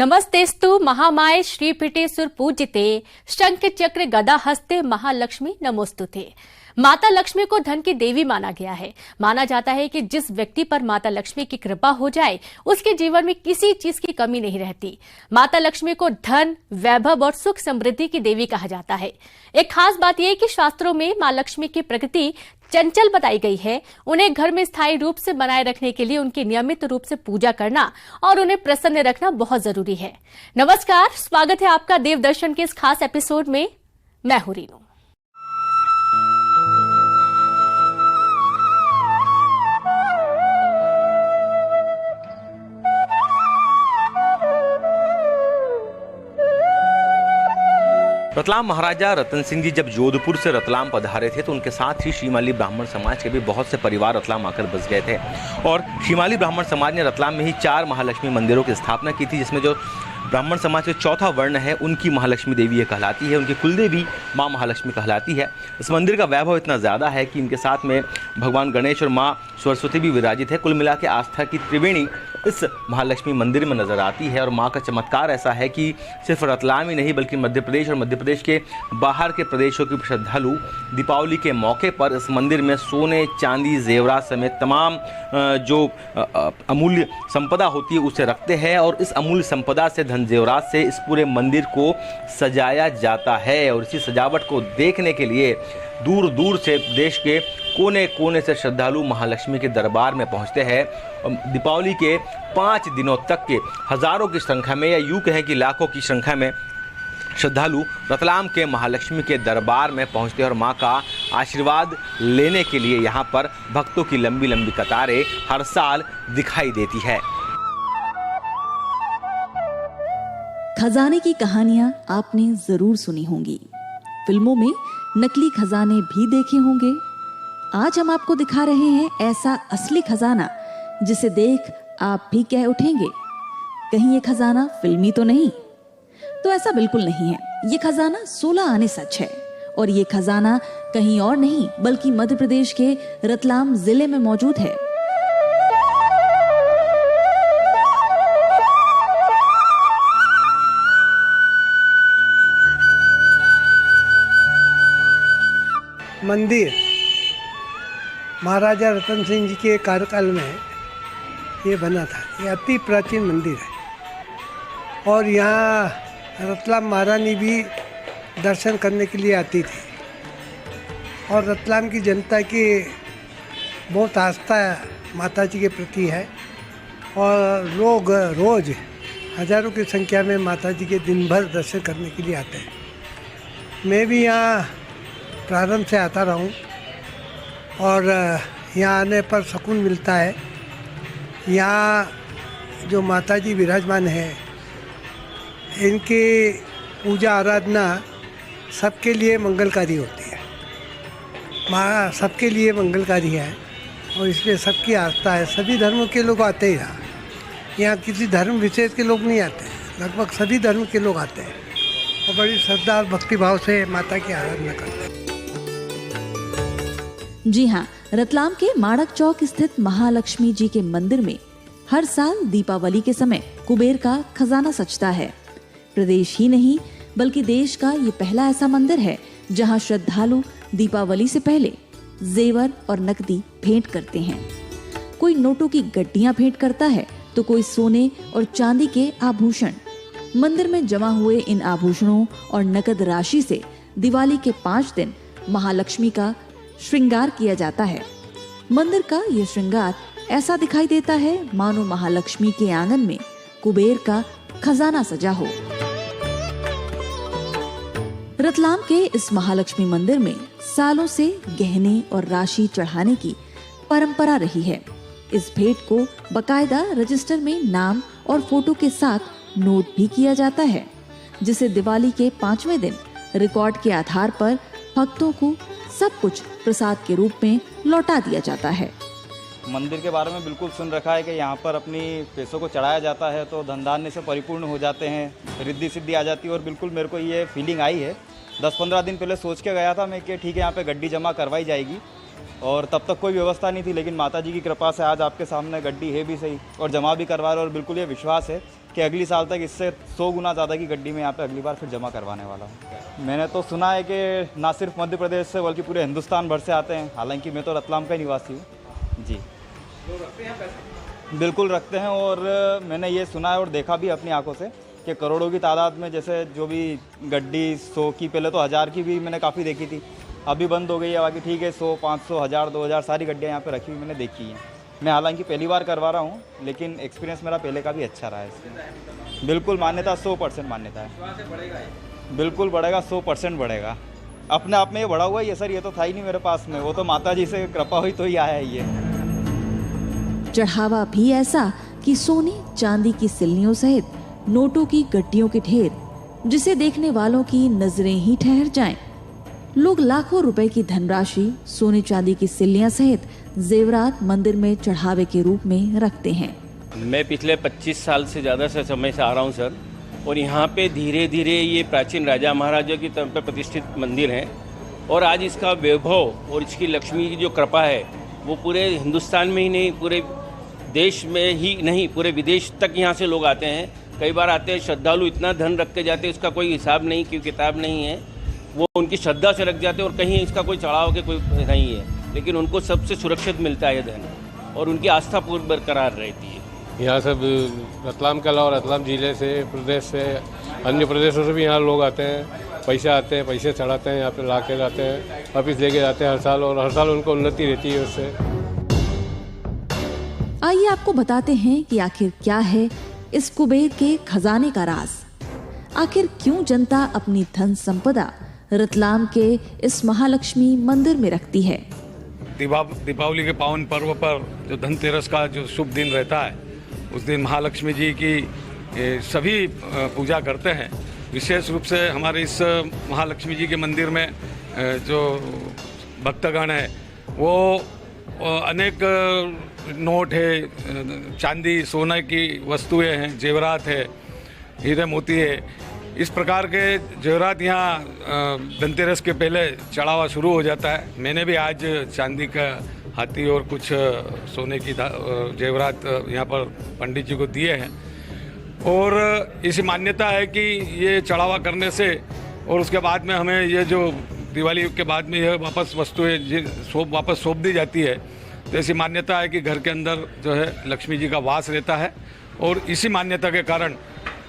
नमस्तेस्तु महामाये श्रीपीठेश्वर पूजिते शंख चक्र गदा हस्ते महालक्ष्मी नमोस्तुते। माता लक्ष्मी को धन की देवी माना गया है। माना जाता है कि जिस व्यक्ति पर माता लक्ष्मी की कृपा हो जाए उसके जीवन में किसी चीज की कमी नहीं रहती। माता लक्ष्मी को धन, वैभव और सुख समृद्धि की देवी कहा जाता है। एक खास बात यह है कि शास्त्रों में मां लक्ष्मी की प्रकृति चंचल बताई गई है। उन्हें घर में स्थायी रूप से बनाए रखने के लिए उनकी नियमित रूप से पूजा करना और उन्हें प्रसन्न रखना बहुत जरूरी है। नमस्कार, स्वागत है आपका देव दर्शन के इस खास एपिसोड में। मैं हूं रीनू। रतलाम महाराजा रतन सिंह जी जब जोधपुर से रतलाम पधारे थे तो उनके साथ ही श्रीमाली ब्राह्मण समाज के भी बहुत से परिवार रतलाम आकर बस गए थे और श्रीमाली ब्राह्मण समाज ने रतलाम में ही 4 महालक्ष्मी मंदिरों की स्थापना की थी, जिसमें जो ब्राह्मण समाज के चौथा वर्ण है उनकी महालक्ष्मी देवी ये कहलाती है। उनकी कुलदेवी माँ महालक्ष्मी कहलाती है। इस मंदिर का वैभव इतना ज़्यादा है कि इनके साथ में भगवान गणेश और माँ सरस्वती भी विराजित है। कुल मिला के आस्था की त्रिवेणी इस महालक्ष्मी मंदिर में नज़र आती है और माँ का चमत्कार ऐसा है कि सिर्फ रतलाम ही नहीं बल्कि मध्य प्रदेश और मध्य प्रदेश के बाहर के प्रदेशों के श्रद्धालु दीपावली के मौके पर इस मंदिर में सोने, चांदी, जेवरात समेत तमाम जो अमूल्य संपदा होती है उसे रखते हैं और इस अमूल्य संपदा से, धन जेवरात से इस पूरे मंदिर को सजाया जाता है। और इसी सजावट को देखने के लिए दूर दूर से देश के कोने कोने से श्रद्धालु महालक्ष्मी के दरबार में पहुंचते हैं। दीपावली के 5 दिनों तक के हजारों की संख्या में या यूं कहें कि लाखों की संख्या में श्रद्धालु रतलाम के महालक्ष्मी के दरबार में पहुंचते हैं और मां का आशीर्वाद लेने के लिए यहां पर भक्तों की लंबी लंबी कतारें हर साल दिखाई देती है। खजाने की कहानियां आपने जरूर सुनी होंगी, फिल्मों में नकली खजाने भी देखे होंगे। आज हम आपको दिखा रहे हैं ऐसा असली खजाना जिसे देख आप भी कह उठेंगे, कहीं ये खजाना फिल्मी तो नहीं? तो ऐसा बिल्कुल नहीं है। ये खजाना 16 आने सच है और ये खजाना कहीं और नहीं बल्कि मध्य प्रदेश के रतलाम जिले में मौजूद है। मंदिर महाराजा रतन सिंह जी के कार्यकाल में ये बना था। ये अति प्राचीन मंदिर है और यहाँ रतलाम महारानी भी दर्शन करने के लिए आती थी और रतलाम की जनता की बहुत आस्था माता जी के प्रति है और लोग रोज़ हजारों की संख्या में माता जी के दिन भर दर्शन करने के लिए आते हैं। मैं भी यहाँ प्रारंभ से आता रहा हूँ और यहाँ आने पर सुकून मिलता है। यहाँ जो माता जी विराजमान है इनकी पूजा आराधना सबके लिए मंगलकारी होती है। माँ सबके लिए मंगलकारी है और इसलिए सबकी आस्था है। सभी धर्मों के लोग आते हैं यहाँ किसी धर्म विशेष के लोग नहीं आते, लगभग सभी धर्म के लोग आते हैं और बड़ी श्रद्धा और भक्तिभाव से माता की आराधना करते हैं। जी हाँ, रतलाम के माड़क चौक स्थित महालक्ष्मी जी के मंदिर में हर साल दीपावली के समय कुबेर का खजाना सजता है। प्रदेश ही नहीं बल्कि देश का ये पहला ऐसा मंदिर है जहां श्रद्धालु दीपावली से पहले जेवर और नकदी भेंट करते हैं। कोई नोटों की गड्डियां भेंट करता है तो कोई सोने और चांदी के आभूषण। मंदिर में जमा हुए इन आभूषणों और नकद राशि से दिवाली के 5 दिन महालक्ष्मी का श्रृंगार किया जाता है। मंदिर का ये श्रृंगार ऐसा दिखाई देता है मानो महालक्ष्मी के आंगन में कुबेर का खजाना सजा हो। रतलाम के इस महालक्ष्मी मंदिर में सालों से गहने और राशि चढ़ाने की परंपरा रही है। इस भेंट को बकायदा रजिस्टर में नाम और फोटो के साथ नोट भी किया जाता है, जिसे दिवाली के 5वें दिन रिकॉर्ड के आधार पर भक्तों को सब कुछ प्रसाद के रूप में लौटा दिया जाता है। मंदिर के बारे में बिल्कुल सुन रखा है कि यहाँ पर अपनी पैसों को चढ़ाया जाता है तो धन धान्य से परिपूर्ण हो जाते हैं, रिद्धि सिद्धि आ जाती है और बिल्कुल मेरे को ये फीलिंग आई है। 10-15 दिन पहले सोच के गया था मैं कि ठीक है यहाँ पे गड्डी जमा करवाई जाएगी और तब तक कोई व्यवस्था नहीं थी, लेकिन माता जी की कृपा से आज आपके सामने गड्डी है भी सही और जमा भी करवा रहे और बिल्कुल ये विश्वास है कि अगली साल तक इससे 100 गुना ज़्यादा की गड्डी में यहाँ पे अगली बार फिर जमा करवाने वाला हूँ। मैंने तो सुना है कि ना सिर्फ मध्य प्रदेश से बल्कि पूरे हिंदुस्तान भर से आते हैं। हालांकि मैं तो रतलाम का ही निवासी हूँ जी। बिल्कुल रखते हैं, और मैंने ये सुना है और देखा भी अपनी आंखों से कि करोड़ों की तादाद में जैसे जो भी गड्डी 100 की, पहले तो 1000 की भी मैंने काफ़ी देखी थी, अभी बंद हो गई है। बाकी ठीक है, 100, 500, 1000, 2000 सारी गड्डियाँ यहाँ पे रखी हुई मैंने देखी हैं। मैं हालांकि पहली बार करवा रहा हूँ, लेकिन एक्सपीरियंस मेरा पहले का भी अच्छा रहा है इसमें। बिल्कुल मान्यता 100% मान्यता है। बिल्कुल बढ़ेगा, 100% बढ़ेगा। अपने आप में ये बढ़ा हुआ है ये सर, ये तो था ही नहीं मेरे पास में, वो तो माता जी से कृपा हुई तो ही आया है ये। चढ़ावा भी ऐसा कि सोने चांदी की सिल्लियों सहित नोटों की गड्डियों के ढेर, जिसे देखने वालों की नजरें ही ठहर जाएं। लोग लाखों रुपए की धनराशि सोने चांदी की सिल्लियां सहित जेवरात मंदिर में चढ़ावे के रूप में रखते हैं। मैं पिछले 25 साल से ज़्यादा से समय से आ रहा हूं सर, और यहाँ पे धीरे धीरे ये प्राचीन राजा महाराजा की तरफ पे प्रतिष्ठित मंदिर है, और आज इसका वैभव और इसकी लक्ष्मी की जो कृपा है वो पूरे हिंदुस्तान में ही नहीं, पूरे देश में ही नहीं, पूरे विदेश तक यहाँ से लोग आते हैं। कई बार आते हैं श्रद्धालु, इतना धन रख के जाते हैं, उसका कोई हिसाब नहीं, कोई किताब नहीं है, वो उनकी श्रद्धा से रख जाते हैं, और कहीं इसका कोई चढ़ाव के कोई नहीं है, लेकिन उनको सबसे सुरक्षित मिलता है धन, और उनकी आस्था पूरी बरकरार रहती है। यहाँ सब रतलाम के अलावा रतलाम जिले से, प्रदेश से, अन्य प्रदेशों से भी यहाँ लोग आते हैं, पैसे चढ़ाते हैं, यहाँ पे ला के जाते हैं, वापिस लेके जाते हैं हर साल, और हर साल उनको उन्नति रहती है उससे। आइए आपको बताते हैं कि आखिर क्या है इस कुबेर के खजाने का राज। आखिर क्यों जनता अपनी धन संपदा रतलाम के इस महालक्ष्मी मंदिर में रखती है। दीपावली के पावन पर्व पर जो धनतेरस का जो शुभ दिन रहता है, उस दिन महालक्ष्मी जी की सभी पूजा करते हैं। विशेष रूप से हमारे इस महालक्ष्मी जी के मंदिर में जो भक्तगण है वो अनेक नोट है, चांदी सोने की वस्तुएं हैं, जेवरात है, हीरे मोती है, इस प्रकार के जेवरात यहाँ धनतेरस के पहले चढ़ावा शुरू हो जाता है। मैंने भी आज चांदी का हाथी और कुछ सोने की जेवरात यहाँ पर पंडित जी को दिए हैं, और इसी मान्यता है कि ये चढ़ावा करने से और उसके बाद में हमें ये जो दिवाली के बाद में यह वापस वस्तुएं वापस सौंप दी जाती है, तो ऐसी मान्यता है कि घर के अंदर जो है लक्ष्मी जी का वास रहता है। और इसी मान्यता के कारण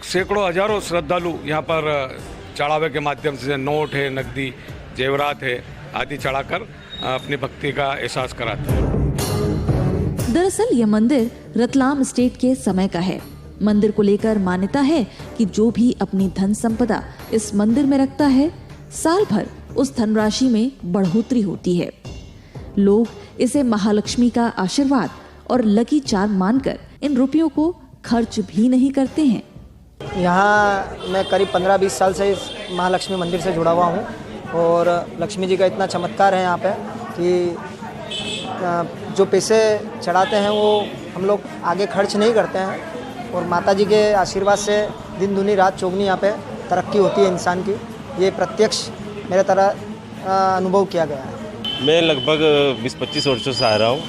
सैकड़ों हजारों श्रद्धालु यहाँ पर चढ़ावे के माध्यम से नोट है, नकदी, जेवरात है आदि चढ़ाकर अपनी भक्ति का एहसास कराते हैं। दरअसल यह मंदिर रतलाम स्टेट के समय का है। मंदिर को लेकर मान्यता है कि जो भी अपनी धन संपदा इस मंदिर में रखता है, साल भर उस धनराशि में बढ़ोतरी होती है। लोग इसे महालक्ष्मी का आशीर्वाद और लकी चार्म मानकर इन रुपयों को खर्च भी नहीं करते हैं। यहाँ मैं करीब 15-20 साल से इस महालक्ष्मी मंदिर से जुड़ा हुआ हूँ, और लक्ष्मी जी का इतना चमत्कार है यहाँ पे कि जो पैसे चढ़ाते हैं वो हम लोग आगे खर्च नहीं करते हैं, और माता जी के आशीर्वाद से दिन दूनी रात चौगनी यहाँ पे तरक्की होती है इंसान की। ये प्रत्यक्ष मेरे तरह अनुभव किया गया है। मैं लगभग 20-25 वर्षों से आ रहा हूँ।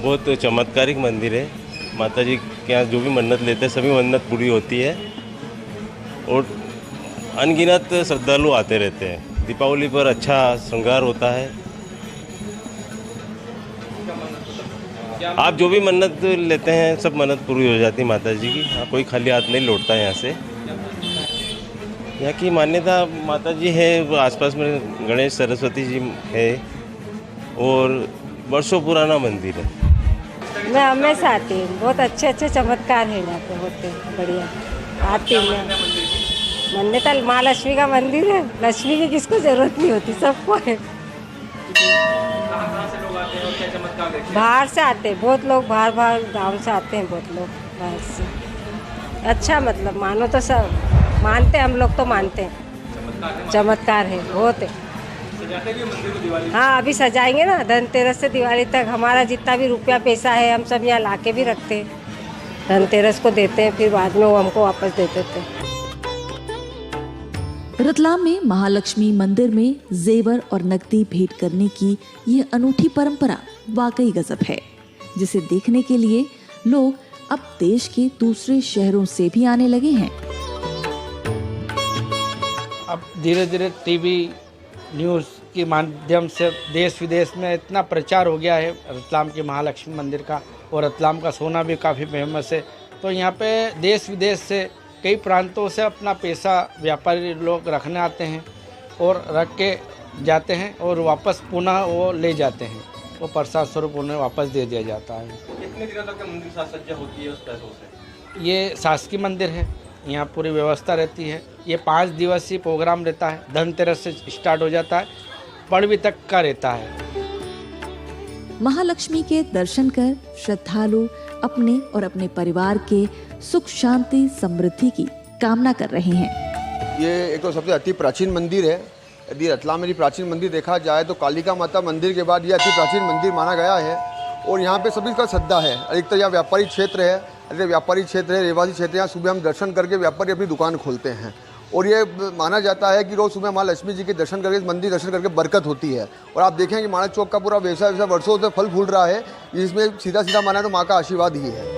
बहुत चमत्कारिक मंदिर है। माता जी के यहाँ जो भी मन्नत लेते हैं सभी मन्नत पूरी होती है, और अनगिनत श्रद्धालु आते रहते हैं। दीपावली पर अच्छा श्रृंगार होता है। आप जो भी मन्नत लेते हैं सब मन्नत पूरी हो जाती है माता जी की। हाँ, कोई खाली हाथ नहीं लौटता है यहाँ से। यहाँ की मान्यता माता जी है, आसपास में गणेश सरस्वती जी है, और वर्षों पुराना मंदिर है। मैं हमेशा आती हूँ, बहुत अच्छे अच्छे चमत्कार है यहाँ पे होते हैं, बढ़िया आती हूँ। मान्यता महालक्ष्मी का मंदिर है, लक्ष्मी की किसको जरूरत नहीं होती, सबको है। बाहर से आते हैं बहुत लोग, बाहर गांव से आते हैं बहुत लोग बाहर से। अच्छा मतलब मानो तो सब मानते, हम लोग तो मानते हैं, चमत्कार है बहुत है। हाँ, अभी सजाएंगे ना, धनतेरस से दिवाली तक हमारा जितना भी रुपया पैसा है हम सब यहाँ ला के भी रखते हैं, धनतेरस को देते हैं, फिर बाद में वो हमको वापस दे देते हैं। रतलाम में महालक्ष्मी मंदिर में जेवर और नकदी भेंट करने की यह अनूठी परंपरा वाकई गजब है, जिसे देखने के लिए लोग अब देश के दूसरे शहरों से भी आने लगे हैं। अब धीरे धीरे टीवी न्यूज़ के माध्यम से देश विदेश में इतना प्रचार हो गया है रतलाम के महालक्ष्मी मंदिर का, और रतलाम का सोना भी काफ़ी फेमस है। तो यहाँ पे देश विदेश से कई प्रांतों से अपना पैसा व्यापारी लोग रखने आते हैं और रख के जाते हैं और वापस पुनः वो ले जाते हैं, वो प्रसाद स्वरूप उन्हें वापस दे दिया जाता है। कितने दिनों तक मंदिर साज सज्जा होती है उस पैसों से? ये शासकीय मंदिर है, यहाँ पूरी व्यवस्था रहती है। ये 5 दिवसीय प्रोग्राम रहता है, धनतेरस से स्टार्ट हो जाता है, पड़वी तक का रहता है। महालक्ष्मी के दर्शन कर श्रद्धालु अपने और अपने परिवार के सुख शांति समृद्धि की कामना कर रहे हैं। ये एक तो सबसे अति प्राचीन मंदिर है। यदि रतलाम में प्राचीन मंदिर देखा जाए तो कालिका माता मंदिर के बाद ये अति प्राचीन मंदिर माना गया है, और यहाँ पे सभी का श्रद्धा है। अधिकतर यहाँ व्यापारी क्षेत्र है, रहवासी क्षेत्र। यहाँ सुबह हम दर्शन करके व्यापारी अपनी दुकान खोलते हैं, और ये माना जाता है कि रोज़ सुबह माँ लक्ष्मी जी के दर्शन करके, मंदिर दर्शन करके बरकत होती है। और आप देखें कि माणक चौक का पूरा वैसा वर्षों से फल फूल रहा है, इसमें सीधा सीधा माना तो माँ का आशीर्वाद ही है।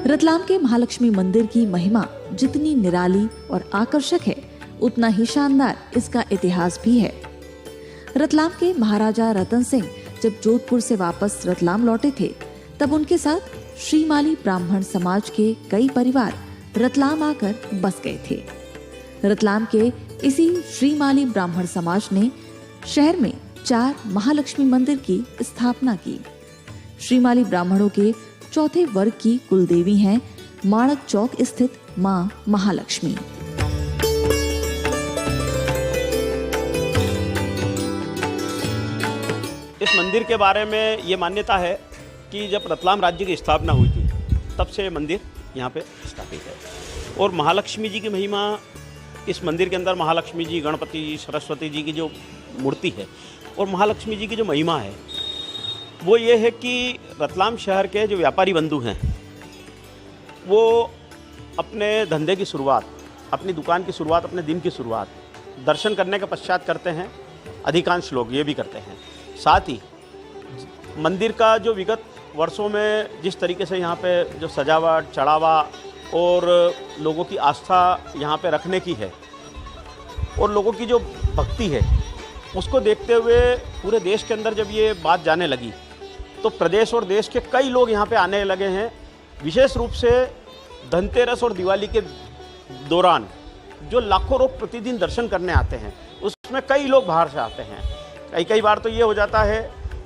रतलाम के महालक्ष्मी मंदिर की महिमा जितनी निराली और आकर्षक है, उतना ही शानदार इसका इतिहास भी है। रतलाम के महाराजा रतन सिंह जब जोधपुर से वापस रतलाम लौटे थे, तब उनके साथ श्रीमाली ब्राह्मण समाज के कई परिवार रतलाम आकर बस गए थे। रतलाम के इसी श्रीमाली ब्राह्मण समाज ने शहर में 4 महालक्ष्मी मंदिर की स्थापना की। श्रीमाली ब्राह्मणों के चौथे वर्ग की कुलदेवी हैं माणक चौक स्थित मां महालक्ष्मी। इस मंदिर के बारे में ये मान्यता है कि जब रतलाम राज्य की स्थापना हुई थी, तब से मंदिर यहाँ पे स्थापित है। और महालक्ष्मी जी की महिमा, इस मंदिर के अंदर महालक्ष्मी जी, गणपति जी, सरस्वती जी की जो मूर्ति है, और महालक्ष्मी जी की जो महिमा है वो ये है कि रतलाम शहर के जो व्यापारी बंधु हैं, वो अपने धंधे की शुरुआत, अपनी दुकान की शुरुआत, अपने दिन की शुरुआत दर्शन करने के पश्चात करते हैं। अधिकांश लोग ये भी करते हैं। साथ ही मंदिर का जो विगत वर्षों में जिस तरीके से यहाँ पे जो सजावट, चढ़ावा और लोगों की आस्था यहाँ पे रखने की है, और लोगों की जो भक्ति है, उसको देखते हुए पूरे देश के अंदर जब ये बात जाने लगी, तो प्रदेश और देश के कई लोग यहाँ पे आने लगे हैं। विशेष रूप से धनतेरस और दिवाली के दौरान जो लाखों लोग प्रतिदिन दर्शन करने आते हैं, उसमें कई लोग बाहर से आते हैं। कई बार तो ये हो जाता है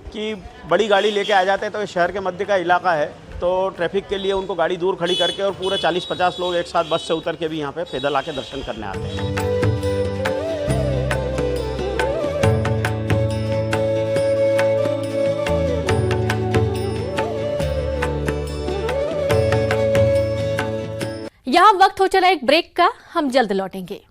कि बड़ी गाड़ी लेके आ जाते हैं, तो शहर के मध्य का इलाका है, तो ट्रैफिक के लिए उनको गाड़ी दूर खड़ी करके और पूरे 40-50 लोग एक साथ बस से उतर के भी यहाँ पे पैदल आके दर्शन करने आते हैं। यहाँ वक्त हो चला एक ब्रेक का, हम जल्द लौटेंगे।